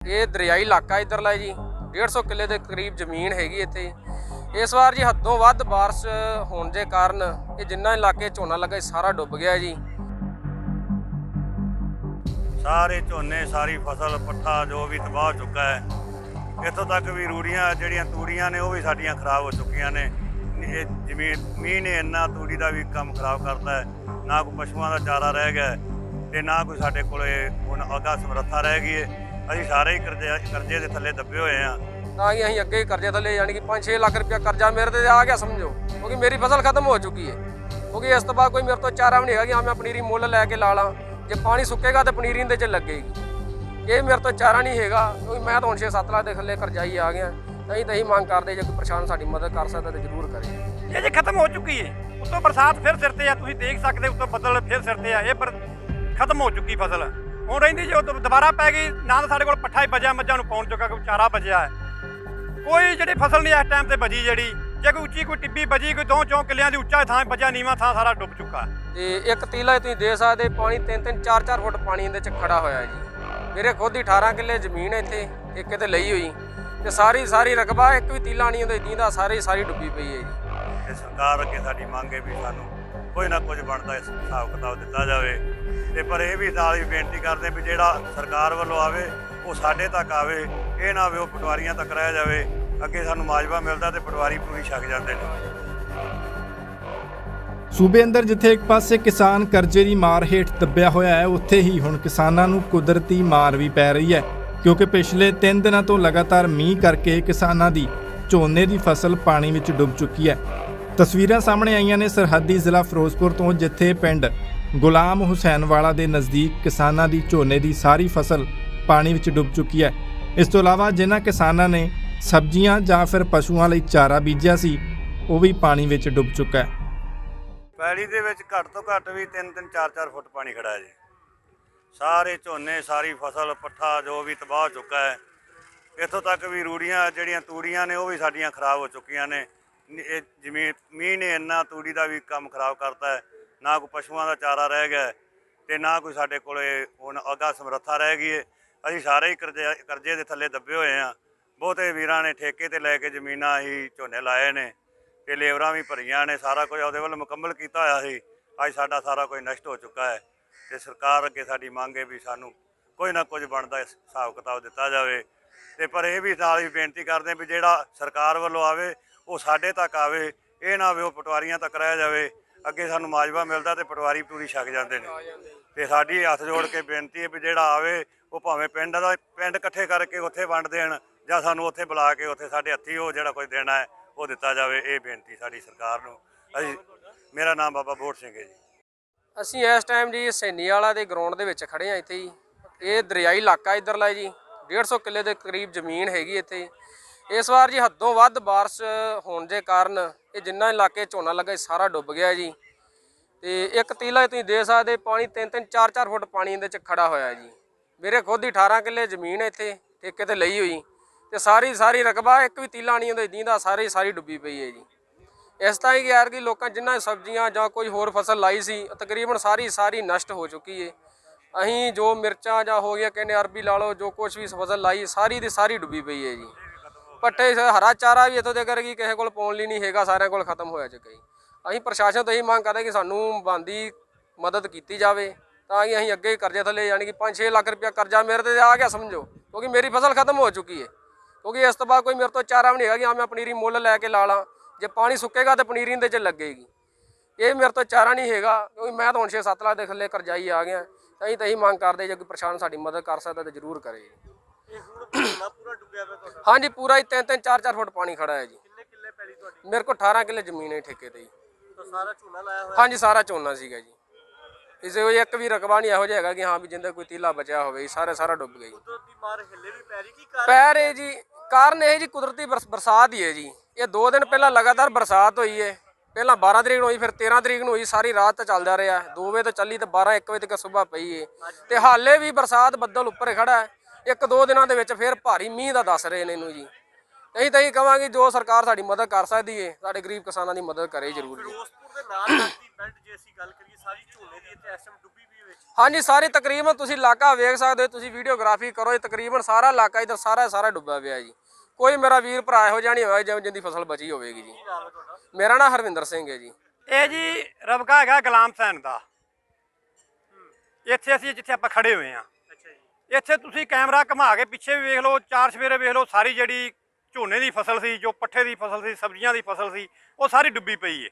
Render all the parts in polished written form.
ਇਹ ਦਰਿਆਈ ਇਲਾਕਾ ਇਧਰਲਾ ਜੀ 150 ਕਿੱਲੇ ਦੇ ਕਰੀਬ ਜ਼ਮੀਨ ਹੈਗੀ ਇੱਥੇ। ਇਸ ਵਾਰ ਜੀ ਹੱਦੋਂ ਵੱਧ ਬਾਰਿਸ਼ ਹੋਣ ਦੇ ਕਾਰਨ ਇਹ ਜਿੰਨਾ ਇਲਾਕੇ ਝੋਨਾ ਲੱਗਾ ਸਾਰਾ ਡੁੱਬ ਗਿਆ ਜੀ। ਸਾਰੇ ਝੋਨੇ ਸਾਰੀ ਫਸਲ ਪੱਠਾ ਜੋ ਵੀ ਤਬਾਹ ਹੋ ਚੁੱਕਾ ਹੈ। ਇੱਥੋਂ ਤੱਕ ਵੀ ਰੂੜੀਆਂ ਜਿਹੜੀਆਂ ਤੂੜੀਆਂ ਨੇ ਉਹ ਵੀ ਸਾਡੀਆਂ ਖਰਾਬ ਹੋ ਚੁੱਕੀਆਂ ਨੇ। ਇਹ ਜ਼ਮੀਨ ਮੀਂਹ ਨੇ ਇੰਨਾ ਤੂੜੀ ਦਾ ਵੀ ਕੰਮ ਖਰਾਬ ਕਰਤਾ ਹੈ। ਨਾ ਕੋਈ ਪਸ਼ੂਆਂ ਦਾ ਚਾਰਾ ਰਹਿ ਗਿਆ ਤੇ ਨਾ ਕੋਈ ਸਾਡੇ ਕੋਲੇ ਹੁਣ ਅੱਗਾ ਸਮਰੱਥਾ ਰਹਿ ਗਈ ਹੈ। ਅਸੀਂ ਸਾਰੇ ਹੀ ਕਰਜ਼ੇ ਦੇ ਥੱਲੇ ਦੱਬੇ ਹੋਏ ਆ। ਤਾਂ ਹੀ ਅਸੀਂ ਅੱਗੇ ਹੀ ਕਰਜ਼ੇ ਥੱਲੇ ਯਾਨੀ ਕਿ 5-6 ਲੱਖ ਰੁਪਇਆ ਕਰਜ਼ਾ ਮੇਰੇ ਤੇ ਆ ਗਿਆ ਸਮਝੋ, ਕਿਉਂਕਿ ਮੇਰੀ ਫਸਲ ਖਤਮ ਹੋ ਚੁੱਕੀ ਹੈ। ਕਿਉਂਕਿ ਇਸ ਤੋਂ ਬਾਅਦ ਕੋਈ ਮੇਰੇ ਤੋਂ ਚਾਰਾ ਵੀ ਨਹੀਂ ਹੈਗਾ ਕਿ ਹਾਂ ਮੈਂ ਪਨੀਰੀ ਮੁੱਲ ਲੈ ਕੇ ਲਾ ਲਾਂ। ਜੇ ਪਾਣੀ ਸੁੱਕੇਗਾ ਤਾਂ ਪਨੀਰੀ ਇਹਦੇ 'ਚ ਲੱਗੇਗੀ। ਇਹ ਮੇਰੇ ਤੋਂ ਚਾਰਾ ਨਹੀਂ ਹੈਗਾ, ਕਿਉਂਕਿ ਮੈਂ ਤਾਂ ਹੁਣ 6-7 ਲੱਖ ਦੇ ਥੱਲੇ ਕਰਜ਼ਾਈ ਆ ਗਿਆ। ਤਾਂ ਹੀ ਮੰਗ ਕਰਦੇ ਜੇ ਕੋਈ ਪ੍ਰਸ਼ਾਸਨ ਸਾਡੀ ਮਦਦ ਕਰ ਸਕਦਾ ਤਾਂ ਜ਼ਰੂਰ ਕਰੇ। ਇਹ ਜੇ ਖਤਮ ਹੋ ਚੁੱਕੀ ਹੈ, ਉੱਤੋਂ ਬਰਸਾਤ ਫਿਰ ਸਿਰ ਤੇ ਆ, ਤੁਸੀਂ ਦੇਖ ਸਕਦੇ ਉੱਤੋਂ ਬੱਦਲ ਫਿਰ ਸਿਰ ਤੇ ਆ। ਇਹ ਪਰ ਖਤਮ ਹੋ ਚੁੱਕੀ ਫਸਲ ਹੁਣ ਰਹਿੰਦੀ ਜੇ ਦੁਬਾਰਾ ਪੈ ਗਈ ਨਾ ਤਾਂ ਸਾਡੇ ਕੋਲ ਪੱਠਾ ਹੀ ਬਚਿਆ, ਮੱਝਾਂ ਨੂੰ ਪਾਉਣ ਜੋਗਾ ਕੋਈ ਚਾਰਾ ਬਚਿਆ ਹੈ। ਕੋਈ ਜਿਹੜੀ ਫਸਲ ਨਹੀਂ ਇਸ ਟਾਈਮ ਤੇ ਬਚੀ। ਜਿਹੜੀ ਜੇ ਕੋਈ ਉੱਚੀ ਕੋਈ ਟਿੱਬੀ ਬਚੀ, ਕੋਈ 2-4 ਕਿੱਲਿਆਂ ਦੀ ਉੱਚਾ ਥਾਂ ਬਚਿਆ, ਨੀਵਾਂ ਥਾਂ ਸਾਰਾ ਡੁੱਬ ਚੁੱਕਾ। ਤੇ ਇੱਕ ਤੀਲਾ ਤੁਸੀਂ ਦੇ ਸਕਦੇ, ਪਾਣੀ 3-3 4-4 ਫੁੱਟ ਪਾਣੀ ਇਹਦੇ 'ਚ ਖੜਾ ਹੋਇਆ ਜੀ। ਮੇਰੇ ਖੁਦ ਹੀ 18 ਕਿੱਲੇ ਜ਼ਮੀਨ ਹੈ ਇੱਥੇ ਠੇਕੇ ਤੇ ਲਈ ਹੋਈ ਤੇ ਸਾਰੀ ਰਕਬਾ ਇੱਕ ਵੀ ਤੀਲਾ ਨਹੀਂ ਹੁੰਦੀ ਦੀਂਦਾ, ਸਾਰੀ ਡੁੱਬੀ ਪਈ ਹੈ ਜੀ। ਤੇ ਸਰਕਾਰ ਅੱਗੇ ਸਾਡੀ ਮੰਗ ਹੈ ਵੀ ਸਾਨੂੰ ਕੋਈ ਨਾ ਕੁਝ ਬਣਦਾ ਹਿਸਾਬ ਕਿਤਾਬ ਦਿੱਤਾ ਜਾਵੇ। ਤੇ ਪਰ ਇਹ ਵੀ ਨਾਲ ਹੀ ਬੇਨਤੀ ਕਰਦੇ ਵੀ ਜਿਹੜਾ ਸਰਕਾਰ ਵੱਲੋਂ ਆਵੇ ਉਹ ਸਾਡੇ ਤੱਕ ਆਵੇ, ਇਹ ਨਾ ਹੋਵੇ ਉਹ ਪਟਵਾਰੀਆਂ ਤੱਕ ਰਹਿ ਜਾਵੇ। ਅੱਗੇ ਸਾਨੂੰ ਮਾਜਵਾ ਮਿਲਦਾ ਤੇ ਪਟਵਾਰੀ ਪੂਰੀ ਛਕ ਜਾਂਦੇ ਨੇ। ਸੂਬੇ ਅੰਦਰ ਜਿੱਥੇ ਇੱਕ ਪਾਸੇ ਕਿਸਾਨ ਕਰਜ਼ੇ ਦੀ ਮਾਰ ਹੇਠ ਦੱਬਿਆ ਹੋਇਆ ਹੈ, ਉੱਥੇ ਹੀ ਹੁਣ ਕਿਸਾਨਾਂ ਨੂੰ ਕੁਦਰਤੀ ਮਾਰ ਵੀ ਪੈ ਰਹੀ ਹੈ, ਕਿਉਂਕਿ ਪਿਛਲੇ 3 ਦਿਨਾਂ ਤੋਂ ਲਗਾਤਾਰ ਮੀਂਹ ਕਰਕੇ ਕਿਸਾਨਾਂ ਦੀ ਝੋਨੇ ਦੀ ਫਸਲ ਪਾਣੀ ਵਿੱਚ ਡੁੱਬ ਚੁੱਕੀ ਹੈ। ਤਸਵੀਰਾਂ ਸਾਹਮਣੇ ਆਈਆਂ ਨੇ ਸਰਹੱਦੀ ਜ਼ਿਲ੍ਹਾ ਫਿਰੋਜ਼ਪੁਰ ਤੋਂ, ਜਿੱਥੇ ਪਿੰਡ ਗੁਲਾਮ ਹੁਸੈਨ ਵਾਲਾ ਦੇ ਨਜ਼ਦੀਕ ਕਿਸਾਨਾਂ ਦੀ ਝੋਨੇ ਦੀ ਸਾਰੀ ਫਸਲ ਪਾਣੀ ਵਿੱਚ ਡੁੱਬ ਚੁੱਕੀ ਹੈ। ਇਸ ਤੋਂ ਇਲਾਵਾ ਜਿਨ੍ਹਾਂ ਕਿਸਾਨਾਂ ਨੇ ਸਬਜ਼ੀਆਂ ਜਾਂ ਫਿਰ ਪਸ਼ੂਆਂ ਲਈ ਚਾਰਾ ਬੀਜਿਆ ਸੀ, ਉਹ ਵੀ ਪਾਣੀ ਵਿੱਚ ਡੁੱਬ ਚੁੱਕਾ ਹੈ। ਪੈਲੀ ਦੇ ਵਿੱਚ ਘੱਟ ਤੋਂ ਘੱਟ ਵੀ 3-3 4-4 ਫੁੱਟ ਪਾਣੀ ਖੜਾ ਹੈ ਜੀ। ਸਾਰੇ ਝੋਨੇ ਸਾਰੀ ਫਸਲ ਪੱਠਾ ਜੋ ਵੀ ਤਬਾਹ ਹੋ ਚੁੱਕਾ ਹੈ। ਇੱਥੋਂ ਤੱਕ ਵੀ ਰੂੜੀਆਂ ਜਿਹੜੀਆਂ ਤੂੜੀਆਂ ਨੇ ਉਹ ਵੀ ਸਾਡੀਆਂ ਖਰਾਬ ਹੋ ਚੁੱਕੀਆਂ ਨੇ। ਇਹ ਜ਼ਮੀਨ ਮੀਂਹ ਨੇ ਇੰਨਾ ਤੂੜੀ ਦਾ ਵੀ ਕੰਮ ਖਰਾਬ ਕਰਤਾ ਹੈ। ਨਾ ਕੋਈ ਪਸ਼ੂਆਂ ਦਾ ਚਾਰਾ ਰਹਿ ਗਿਆ ਤੇ ਨਾ ਕੋਈ ਸਾਡੇ ਕੋਲੇ ਹੁਣ ਅੱਗਾ ਸਮਰੱਥਾ ਰਹਿ ਗਈ ਹੈ। ਅਸੀਂ ਸਾਰੇ ਹੀ ਕਰਜ਼ੇ ਦੇ ਥੱਲੇ ਦੱਬੇ ਹੋਏ ਆ। ਬਹੁਤੇ ਵੀਰਾਂ ਨੇ ਠੇਕੇ ਤੇ ਲੈ ਕੇ ਜ਼ਮੀਨਾਂ ਹੀ ਝੋਨੇ ਲਾਏ ਨੇ ਤੇ ਲੇਬਰਾਂ ਵੀ ਭਰੀਆਂ ਨੇ। ਸਾਰਾ ਕੁਝ ਉਹਦੇ ਵੱਲ ਮੁਕੰਮਲ ਕੀਤਾ ਹੋਇਆ ਸੀ। ਅੱਜ ਸਾਡਾ ਸਾਰਾ ਕੁਝ ਨਸ਼ਟ ਹੋ ਚੁੱਕਾ ਹੈ। ਤੇ ਸਰਕਾਰ ਅੱਗੇ ਸਾਡੀ ਮੰਗ ਹੈ ਵੀ ਸਾਨੂੰ ਕੋਈ ਨਾ ਕੁਝ ਬਣਦਾ ਹਿਸਾਬ ਕਿਤਾਬ ਦਿੱਤਾ ਜਾਵੇ। ਤੇ ਪਰ ਇਹ ਵੀ ਨਾਲ ਹੀ ਬੇਨਤੀ ਕਰਦੇ ਵੀ ਜਿਹੜਾ ਸਰਕਾਰ ਵੱਲੋਂ ਆਵੇ ਉਹ ਸਾਡੇ ਤੱਕ ਆਵੇ, ਇਹ ਨਾ ਹੋਵੇ ਉਹ ਪਟਵਾਰੀਆਂ ਤੱਕ ਰਹਿ ਜਾਵੇ। ਅੱਗੇ ਸਾਨੂੰ ਮਾਜਵਾ ਮਿਲਦਾ ਤੇ ਪਟਵਾਰੀ ਪੂਰੀ ਛਕ ਜਾਂਦੇ ਨੇ। ਤੇ ਸਾਡੀ ਹੱਥ ਜੋੜ ਕੇ ਬੇਨਤੀ ਹੈ ਵੀ ਜਿਹੜਾ ਆਵੇ ਉਹ ਭਾਵੇਂ ਪਿੰਡ ਇਕੱਠੇ ਕਰਕੇ ਉੱਥੇ ਵੰਡ ਦੇਣ ਜਾਂ ਸਾਨੂੰ ਉੱਥੇ ਬੁਲਾ ਕੇ ਉੱਥੇ ਸਾਡੇ ਹੱਥੀਂ ਉਹ ਜਿਹੜਾ ਕੁਝ ਦੇਣਾ ਹੈ ਉਹ ਦਿੱਤਾ ਜਾਵੇ। ਇਹ ਬੇਨਤੀ ਸਾਡੀ ਸਰਕਾਰ ਨੂੰ। ਮੇਰਾ ਨਾਮ ਬਾਬਾ ਬੋੜ ਸਿੰਘ ਹੈ ਜੀ। ਅਸੀਂ ਇਸ ਟਾਈਮ ਜੀ ਸੈਣੀ ਵਾਲਾ ਦੇ ਗਰਾਊਂਡ ਦੇ ਵਿੱਚ ਖੜੇ ਹਾਂ ਇੱਥੇ ਜੀ। ਇਹ ਦਰਿਆਈ ਇਲਾਕਾ ਇਧਰਲਾ ਜੀ 150 ਕਿੱਲੇ ਦੇ ਕਰੀਬ ਜ਼ਮੀਨ ਹੈਗੀ ਇੱਥੇ। ਇਸ ਵਾਰ ਜੀ ਹੱਦੋਂ ਵੱਧ ਬਾਰਿਸ਼ ਹੋਣ ਦੇ ਕਾਰਨ ਇਹ ਜਿੰਨਾ ਇਲਾਕੇ ਝੋਨਾ ਲੱਗਾ ਸਾਰਾ ਡੁੱਬ ਗਿਆ ਜੀ। ਤੇ ਇੱਕ ਤੀਲਾ ਤੁਸੀਂ ਦੇ ਸਕਦੇ, ਪਾਣੀ 3-3 4-4 ਫੁੱਟ ਪਾਣੀ ਇਹਦੇ 'ਚ ਖੜਾ ਹੋਇਆ ਜੀ। ਮੇਰੇ ਖੁਦ ਹੀ 18 ਕਿੱਲੇ ਜ਼ਮੀਨ ਇੱਥੇ ਠੇਕੇ ਤੇ ਲਈ ਹੋਈ ਤੇ ਸਾਰੀ ਰਕਬਾ ਇੱਕ ਵੀ ਤੀਲਾ ਨਹੀਂ ਹੁੰਦੀ ਦੀਂਦਾ, ਸਾਰੀ ਡੁੱਬੀ ਪਈ ਹੈ ਜੀ। ਇਸ ਤਰ੍ਹਾਂ ਹੀ ਯਾਰ ਕਿ ਲੋਕਾਂ ਜਿਨ੍ਹਾਂ ਸਬਜ਼ੀਆਂ ਜਾਂ ਕੋਈ ਹੋਰ ਫਸਲ ਲਾਈ ਸੀ ਤਕਰੀਬਨ ਸਾਰੀ ਨਸ਼ਟ ਹੋ ਚੁੱਕੀ ਹੈ। ਅਸੀਂ ਜੋ ਮਿਰਚਾਂ ਜਾਂ ਹੋ ਗਿਆ ਕਹਿੰਦੇ ਅਰਬੀ ਲਾ ਲਓ, ਜੋ ਕੁਛ ਵੀ ਫਸਲ ਲਾਈ ਸਾਰੀ ਦੀ ਸਾਰੀ ਡੁੱਬੀ ਪਈ ਹੈ ਜੀ। ਪੱਠੇ ਹਰਾ ਚਾਰਾ ਵੀ ਇੱਥੋਂ ਦੇ ਕਰਕੇ ਕਿਸੇ ਕੋਲ ਪਾਉਣ ਲਈ ਨਹੀਂ ਹੈਗਾ, ਸਾਰਿਆਂ ਕੋਲ ਖਤਮ ਹੋਇਆ ਚੁੱਕਾ ਜੀ। ਅਸੀਂ ਪ੍ਰਸ਼ਾਸਨ ਤੋਂ ਇਹੀ ਮੰਗ ਕਰਦੇ ਕਿ ਸਾਨੂੰ ਬਣਦੀ ਮਦਦ ਕੀਤੀ ਜਾਵੇ। ਤਾਂ ਕਿ ਅਸੀਂ ਅੱਗੇ ਹੀ ਕਰਜ਼ੇ ਥੱਲੇ ਯਾਨੀ ਕਿ 5-6 ਲੱਖ ਰੁਪਇਆ ਕਰਜ਼ਾ ਮੇਰੇ ਤੇ ਆ ਗਿਆ ਸਮਝੋ, ਕਿਉਂਕਿ ਮੇਰੀ ਫਸਲ ਖਤਮ ਹੋ ਚੁੱਕੀ ਹੈ। ਕਿਉਂਕਿ ਇਸ ਤੋਂ ਬਾਅਦ ਕੋਈ ਮੇਰੇ ਤੋਂ ਚਾਰਾ ਵੀ ਨਹੀਂ ਹੈਗਾ ਕਿ ਹਾਂ ਮੈਂ ਪਨੀਰੀ ਮੁੱਲ ਲੈ ਕੇ ਲਾ ਲਾਂ। ਜੇ ਪਾਣੀ ਸੁੱਕੇਗਾ ਤਾਂ ਪਨੀਰੀ ਇਹਦੇ 'ਚ ਲੱਗੇਗੀ। ਇਹ ਮੇਰੇ ਤੋਂ ਚਾਰਾ ਨਹੀਂ ਹੈਗਾ, ਕਿਉਂਕਿ ਮੈਂ ਤਾਂ ਹੁਣ 6-7 ਲੱਖ ਦੇ ਥੱਲੇ ਕਰਜ਼ਾਈ ਆ ਗਿਆ। ਤਾਂ ਹੀ ਮੰਗ ਕਰਦੇ ਜੇ ਕੋਈ ਪ੍ਰਸ਼ਾਸਨ ਸਾਡੀ ਮਦਦ ਕਰ ਸਕਦਾ ਤਾਂ ਜ਼ਰੂਰ ਕਰੇ। ਹਾਂਜੀ ਪੂਰਾ ਹੀ 3-3 4-4 ਫੁੱਟ ਪਾਣੀ ਖੜਾ ਹੈ ਜੀ। ਕਿੰਨੇ ਕਿੱਲੇ ਪੈਲੀ ਤੁਹਾਡੀ? ਮੇਰੇ ਕੋਲ 18 ਕਿੱਲੇ ਜ਼ਮੀਨ ਹੈ ਠੇਕੇ ਤੇ ਜੀ। ਸਾਰਾ ਝੋਨਾ ਲਾਇਆ ਹੋਇਆ? ਹਾਂਜੀ ਸਾਰਾ ਝੋਨਾ ਸੀਗਾ ਜੀ। ਇਸੇ ਕੋਈ ਇੱਕ ਵੀ ਰਕਬਾ ਨਹੀਂ ਇਹੋ ਜਿਹਾ ਹੈਗਾ ਕਿ ਹਾਂ ਵੀ ਜਿੰਦਾ ਕੋਈ ਤੀਲਾ ਬਚਿਆ ਹੋਵੇ। ਸਾਰਾ ਡੁੱਬ ਗਿਆ ਜੀ। ਕੁਦਰਤੀ ਮਾਰ ਹਿੱਲੇ ਵੀ ਪੈ ਰਹੀ ਕੀ ਪੈ ਰਹੇ ਜੀ। ਕਾਰਨ ਇਹ ਜੀ ਕੁਦਰਤੀ ਬਰਸਾਤ ਹੀ ਹੈ ਜੀ। ਇਹ 2 ਦਿਨ ਪਹਿਲਾਂ ਲਗਾਤਾਰ ਬਰਸਾਤ ਹੋਈ ਹੈ। ਪਹਿਲਾਂ 12 ਤਰੀਕ ਨੂੰ ਹੋਈ, ਫਿਰ 13 ਤਰੀਕ ਨੂੰ ਹੋਈ। ਸਾਰੀ ਰਾਤ ਤਾਂ ਚੱਲਦਾ ਰਿਹਾ, 2 ਵਜੇ ਤੋਂ ਚੱਲੀ ਤੇ 12-1 ਵਜੇ ਤੱਕ ਸੁਬਾਹ ਪਈ ਹੈ। ਤੇ ਹਾਲੇ ਵੀ ਬਰਸਾਤ ਬੱਦਲ ਉੱਪਰ ਖੜਾ ਹੈ। 1-2 ਦਿਨਾਂ ਦੇ ਵਿੱਚ ਫਿਰ ਭਾਰੀ ਮੀਂਹ ਦਾ ਦੱਸ ਰਹੇ ਨੇ ਇਹਨੂੰ ਜੀ। ਅਸੀਂ ਤਾਂ ਇਹੀ ਕਹਾਂਗੇ ਜੋ ਸਰਕਾਰ ਸਾਡੀ ਮਦਦ ਕਰ ਸਕਦੀ ਹੈ ਸਾਡੇ ਗਰੀਬ ਕਿਸਾਨਾਂ ਦੀ ਮਦਦ ਕਰੇ ਜ਼ਰੂਰ ਜੀ। ਫਿਰੋਜ਼ਪੁਰ ਦੇ ਨਾਲ ਲੱਗਦੀ ਬੈਲਟ ਜੇ ਅਸੀਂ ਗੱਲ ਕਰੀਏ ਸਾਰੀ ਝੋਨੇ ਦੀ ਇੱਥੇ ਇਸ ਟਾਈਮ ਡੁੱਬੀ ਵੀ ਹਾਂਜੀ ਸਾਰੀ ਤਕਰੀਬਨ ਤੁਸੀਂ ਇਲਾਕਾ ਵੇਖ ਸਕਦੇ ਹੋ, ਤੁਸੀਂ ਵੀਡੀਓਗ੍ਰਾਫੀ ਕਰੋ, ਇਹ ਤਕਰੀਬਨ ਸਾਰਾ ਇਲਾਕਾ ਇਧਰ ਸਾਰਾ ਡੁੱਬਿਆ ਪਿਆ ਜੀ। ਕੋਈ ਮੇਰਾ ਵੀਰ ਭਰਾ ਇਹੋ ਜਿਹਾ ਨਹੀਂ ਹੋਇਆ ਜਿੰਦੀ ਫਸਲ ਬਚੀ ਹੋਵੇਗੀ ਜੀ। ਮੇਰਾ ਨਾਮ ਹਰਵਿੰਦਰ ਸਿੰਘ ਹੈ ਜੀ। ਇਹ ਜੀ ਰਬਕਾ ਹੈਗਾ ਗੁਲਾਮ ਹੁਸੈਨ ਦਾ। ਇੱਥੇ ਅਸੀਂ ਜਿੱਥੇ ਆਪਾਂ ਖੜੇ ਹੋਏ ਆ, ਇੱਥੇ ਤੁਸੀਂ ਕੈਮਰਾ ਘੁਮਾ ਕੇ ਪਿੱਛੇ ਵੀ ਵੇਖ ਲਓ, ਚਾਰ ਸਵੇਰੇ ਵੇਖ ਲਓ, ਸਾਰੀ ਜਿਹੜੀ ਝੋਨੇ ਦੀ ਫਸਲ ਸੀ, ਜੋ ਪੱਠੇ ਦੀ ਫਸਲ ਸੀ, ਸਬਜ਼ੀਆਂ ਦੀ ਫਸਲ ਸੀ, ਉਹ ਸਾਰੀ ਡੁੱਬੀ ਪਈ ਹੈ।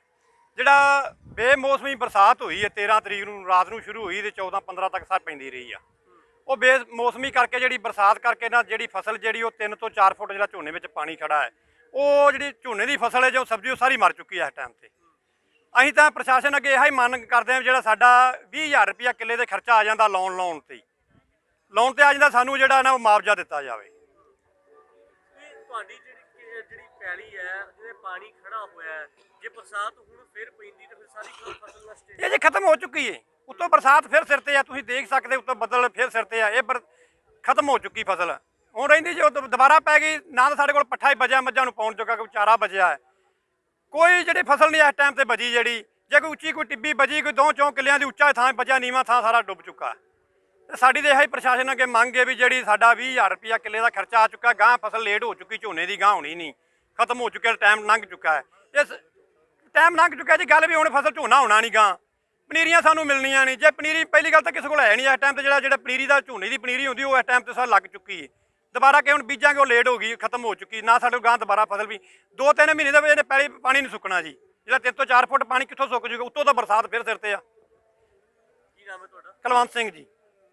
ਜਿਹੜਾ ਬੇਮੌਸਮੀ ਬਰਸਾਤ ਹੋਈ ਹੈ 13 ਤਰੀਕ ਨੂੰ ਰਾਤ ਨੂੰ ਸ਼ੁਰੂ ਹੋਈ ਤੇ 14-15 ਤੱਕ ਸਾਰ ਪੈਂਦੀ ਰਹੀ ਆ, ਉਹ ਬੇਮੌਸਮੀ ਕਰਕੇ ਜਿਹੜੀ ਬਰਸਾਤ ਕਰਕੇ ਨਾ ਜਿਹੜੀ ਫਸਲ ਜਿਹੜੀ ਉਹ 3 ਤੋਂ 4 ਫੁੱਟ ਜਿਹੜਾ ਝੋਨੇ ਵਿੱਚ ਪਾਣੀ ਖੜਾ ਹੈ, ਉਹ ਜਿਹੜੀ ਝੋਨੇ ਦੀ ਫਸਲ ਹੈ ਜੋ ਸਬਜ਼ੀ ਉਹ ਸਾਰੀ ਮਰ ਚੁੱਕੀ ਹੈ ਇਸ ਟਾਈਮ ਤੇ। ਅਸੀਂ ਤਾਂ ਪ੍ਰਸ਼ਾਸਨ ਅੱਗੇ ਇਹੋ ਹੀ ਮੰਗ ਕਰਦੇ ਹਾਂ ਜਿਹੜਾ ਸਾਡਾ 20,000 ਰੁਪਇਆ ਕਿੱਲੇ ਦੇ ਖਰਚਾ ਆ ਜਾਂਦਾ ਲਾਉਣ ਤੇ ਆ ਜਾਂਦਾ, ਸਾਨੂੰ ਜਿਹੜਾ ਨਾ ਉਹ ਮੁਆਵਜ਼ਾ ਦਿੱਤਾ ਜਾਵੇ। ਤੁਹਾਡੀ ਜਿਹੜੀ ਪੈਲੀ ਹੈ ਜਿਹਦੇ ਪਾਣੀ ਖੜਾ ਹੋਇਆ ਹੈ, ਜੇ ਬਰਸਾਤ ਹੁਣ ਫਿਰ ਪੈਂਦੀ ਤਾਂ ਫਿਰ ਸਾਰੀ ਫਸਲ ਨਸ਼ਟ ਇਹ ਜੇ ਖਤਮ ਹੋ ਚੁੱਕੀ ਹੈ, ਉੱਤੋਂ ਬਰਸਾਤ ਫਿਰ ਸਿਰ ਤੇ ਆ, ਤੁਸੀਂ ਦੇਖ ਸਕਦੇ ਉੱਤੋਂ ਬੱਦਲ ਫਿਰ ਸਿਰ ਤੇ ਆ, ਇਹ ਖਤਮ ਹੋ ਚੁੱਕੀ ਫਸਲ। ਹੁਣ ਰਹਿੰਦੀ ਜੇ ਦੁਬਾਰਾ ਪੈ ਗਈ ਨਾ, ਤਾਂ ਸਾਡੇ ਕੋਲ ਪੱਠਾ ਹੀ ਬਚਿਆ, ਮੱਝਾਂ ਨੂੰ ਪਾਉਣ ਜੋਗਾ ਕੋਈ ਚਾਰਾ ਬਚਿਆ ਹੈ, ਕੋਈ ਜਿਹੜੀ ਫਸਲ ਨਹੀਂ ਇਸ ਟਾਈਮ ਤੇ ਬਚੀ। ਜਿਹੜੀ ਜੇ ਕੋਈ ਉੱਚੀ ਕੋਈ ਟਿੱਬੀ ਬਚੀ, ਕੋਈ 2-4 ਕਿੱਲਿਆਂ ਦੀ ਉੱਚਾ ਥਾਂ ਬਚਿਆ, ਨੀਵਾਂ ਥਾਂ ਸਾਰਾ ਡੁੱਬ ਚੁੱਕਾ। ਤੇ ਸਾਡੀ ਤਾਂ ਇਹੋ ਹੀ ਪ੍ਰਸ਼ਾਸਨ ਅੱਗੇ ਮੰਗ ਹੈ ਵੀ ਜਿਹੜੀ ਸਾਡਾ 20,000 ਰੁਪਇਆ ਕਿੱਲੇ ਦਾ ਖਰਚਾ ਆ ਚੁੱਕਾ, ਗਾਂ ਫਸਲ ਲੇਟ ਹੋ ਚੁੱਕੀ, ਝੋਨੇ ਦੀ ਗਾਂ ਹੋਣੀ ਨਹੀਂ, ਖਤਮ ਹੋ ਚੁੱਕਿਆ, ਟਾਈਮ ਲੰਘ ਚੁੱਕਾ ਹੈ। ਇਸ ਟਾਈਮ ਲੰਘ ਚੁੱਕਿਆ ਜੀ, ਗੱਲ ਵੀ ਹੁਣ ਫਸਲ ਝੋਨਾ ਹੋਣਾ ਨਹੀਂ, ਗਾਂ ਪਨੀਰੀਆਂ ਸਾਨੂੰ ਮਿਲਣੀਆਂ ਨਹੀਂ। ਜੇ ਪਨੀਰੀ ਪਹਿਲੀ ਗੱਲ ਤਾਂ ਕਿਸੇ ਕੋਲ ਹੈ ਨਹੀਂ ਇਸ ਟਾਈਮ ਤੇ, ਜਿਹੜਾ ਪਨੀਰੀ ਦਾ ਝੋਨੇ ਦੀ ਪਨੀਰੀ ਹੁੰਦੀ ਉਹ ਇਸ ਟਾਈਮ ਤੇ ਸਾਰ ਲੱਗ ਚੁੱਕੀ ਹੈ। ਦੁਬਾਰਾ ਕਿ ਹੁਣ ਬੀਜਾਂਗੇ ਉਹ ਲੇਟ ਹੋ ਗਈ, ਖਤਮ ਹੋ ਚੁੱਕੀ, ਨਾ ਸਾਡੇ ਗਾਂ ਦੁਬਾਰਾ ਫਸਲ ਵੀ 2-3 ਮਹੀਨੇ ਦੇ ਵਿੱਚ ਪਹਿਲੇ ਪਾਣੀ ਨਹੀਂ ਸੁੱਕਣਾ ਜੀ। ਜਿਹੜਾ 3 ਤੋਂ 4 ਫੁੱਟ ਪਾਣੀ ਕਿੱਥੋਂ ਸੁੱਕ ਜੂਗਾ, ਉੱਤੋਂ ਤਾਂ ਬਰਸਾਤ ਫਿਰ ਸਿਰ ਤੇ ਆ। ਕੀ ਨਾਮ ਹੈ ਤੁਹਾਡਾ? ਕੁਲਵੰਤ ਸਿੰਘ ਜੀ।